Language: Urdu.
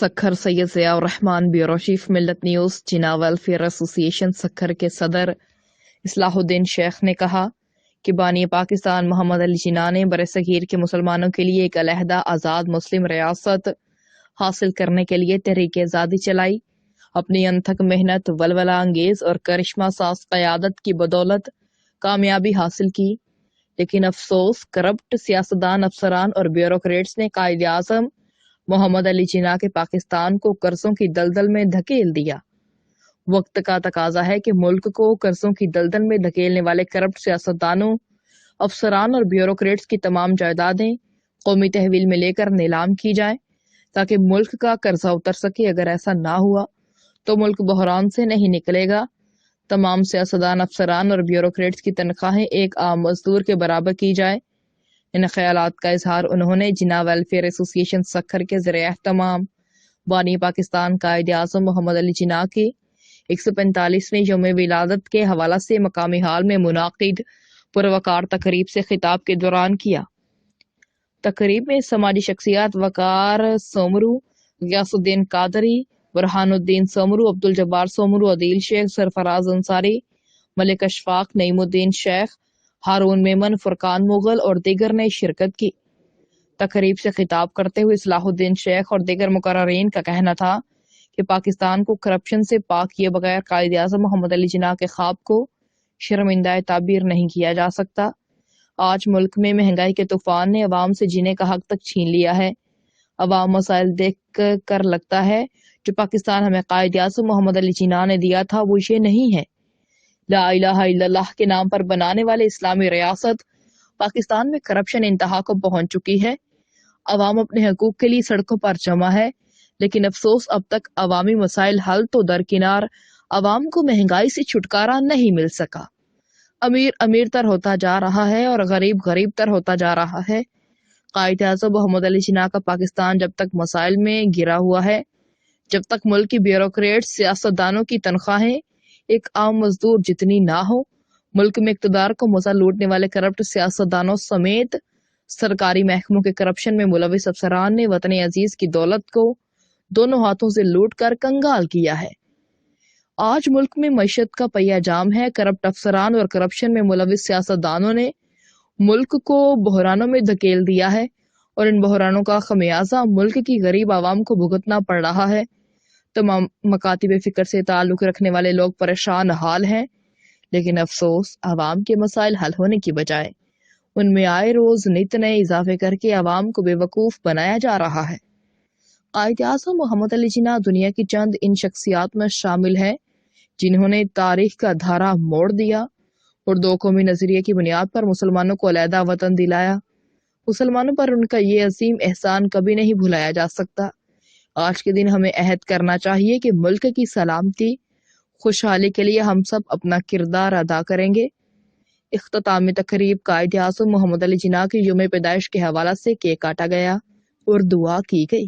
سکھر سید ضیاء الرحمان بیورو چیف ملت نیوز جنا ویلفیئر ایسوسی ایشن سکھر کے صدر اصلاح الدین شیخ نے کہا کہ بانی پاکستان محمد علی جناح نے برصغیر کے مسلمانوں کے لیے ایک علیحدہ آزاد مسلم ریاست حاصل کرنے کے لیے تحریک آزادی چلائی. اپنی انتھک محنت، ولولہ انگیز اور کرشمہ ساز قیادت کی بدولت کامیابی حاصل کی، لیکن افسوس کرپٹ سیاستدان، افسران اور بیوروکریٹس نے قائد اعظم محمد علی جناح کے پاکستان کو قرضوں کی دلدل میں دھکیل دیا. وقت کا تقاضا ہے کہ ملک کو قرضوں کی دلدل میں دھکیلنے والے کرپٹ سیاستدانوں، افسران اور بیوروکریٹس کی تمام جائیدادیں قومی تحویل میں لے کر نیلام کی جائیں تاکہ ملک کا قرضہ اتر سکے. اگر ایسا نہ ہوا تو ملک بحران سے نہیں نکلے گا. تمام سیاستدان، افسران اور بیوروکریٹس کی تنخواہیں ایک عام مزدور کے برابر کی جائے. ان خیالات کا اظہار انہوں نے جنا ویلفیئر ایسوسی ایشن سکھر کے زیر اہتمام بانی پاکستان قائد اعظم محمد علی جناح کے 145ویں یوم ولادت کے حوالہ سے مقامی ہال میں منعقد پروقار تقریب سے خطاب کے دوران کیا. تقریب میں سماجی شخصیات وقار سومرو، غیاث الدین قادری، برہان الدین سومرو، عبدالجبار سومرو، عدیل شیخ، سرفراز انصاری، ملک اشفاق، نعیم الدین شیخ، ہارون میمن، فرقان مغل اور دیگر نے شرکت کی. تقریب سے خطاب کرتے ہوئے اصلاح الدین شیخ اور دیگر مقررین کا کہنا تھا کہ پاکستان کو کرپشن سے پاک کیے بغیر قائد اعظم محمد علی جناح کے خواب کو شرمندہ تعبیر نہیں کیا جا سکتا. آج ملک میں مہنگائی کے طوفان نے عوام سے جینے کا حق تک چھین لیا ہے. عوام مسائل دیکھ کر لگتا ہے جو پاکستان ہمیں قائد اعظم محمد علی جناح نے دیا تھا وہ یہ نہیں ہے. لا الہ الا اللہ کے نام پر بنانے والے اسلامی ریاست پاکستان میں کرپشن انتہا کو پہنچ چکی ہے. عوام اپنے حقوق کے لیے سڑکوں پر جمع ہے، لیکن افسوس اب تک عوامی مسائل حل تو درکنار، عوام کو مہنگائی سے چھٹکارا نہیں مل سکا. امیر امیر تر ہوتا جا رہا ہے اور غریب غریب تر ہوتا جا رہا ہے. قائد اعظم محمد علی جناح کا پاکستان جب تک مسائل میں گرا ہوا ہے، جب تک ملک کی بیوروکریٹ سیاستدانوں کی تنخواہیں ایک عام مزدور جتنی نہ ہو، ملک میں اقتدار کو مزہ لوٹنے والے کرپٹ سیاستدانوں سمیت سرکاری محکموں کے کرپشن میں ملوث افسران نے وطن عزیز کی دولت کو دونوں ہاتھوں سے لوٹ کر کنگال کیا ہے. آج ملک میں معیشت کا پہیہ جام ہے. کرپٹ افسران اور کرپشن میں ملوث سیاستدانوں نے ملک کو بحرانوں میں دھکیل دیا ہے اور ان بحرانوں کا خمیازہ ملک کی غریب عوام کو بھگتنا پڑ رہا ہے. تمام مکاتب فکر سے تعلق رکھنے والے لوگ پریشان حال ہیں، لیکن افسوس عوام کے مسائل حل ہونے کی بجائے ان میں آئے روز نت نئے اضافے کر کے عوام کو بے وقوف بنایا جا رہا ہے. قائد اعظم محمد علی جناح دنیا کی چند ان شخصیات میں شامل ہیں جنہوں نے تاریخ کا دھارا موڑ دیا اور دو قومی نظریے کی بنیاد پر مسلمانوں کو علیحدہ وطن دلایا. مسلمانوں پر ان کا یہ عظیم احسان کبھی نہیں بھلایا جا سکتا. آج کے دن ہمیں عہد کرنا چاہیے کہ ملک کی سلامتی، خوشحالی کے لیے ہم سب اپنا کردار ادا کریں گے. اختتامی تقریب قائد اعظم محمد علی جناح کی یوم پیدائش کے حوالہ سے کیک کاٹا گیا اور دعا کی گئی.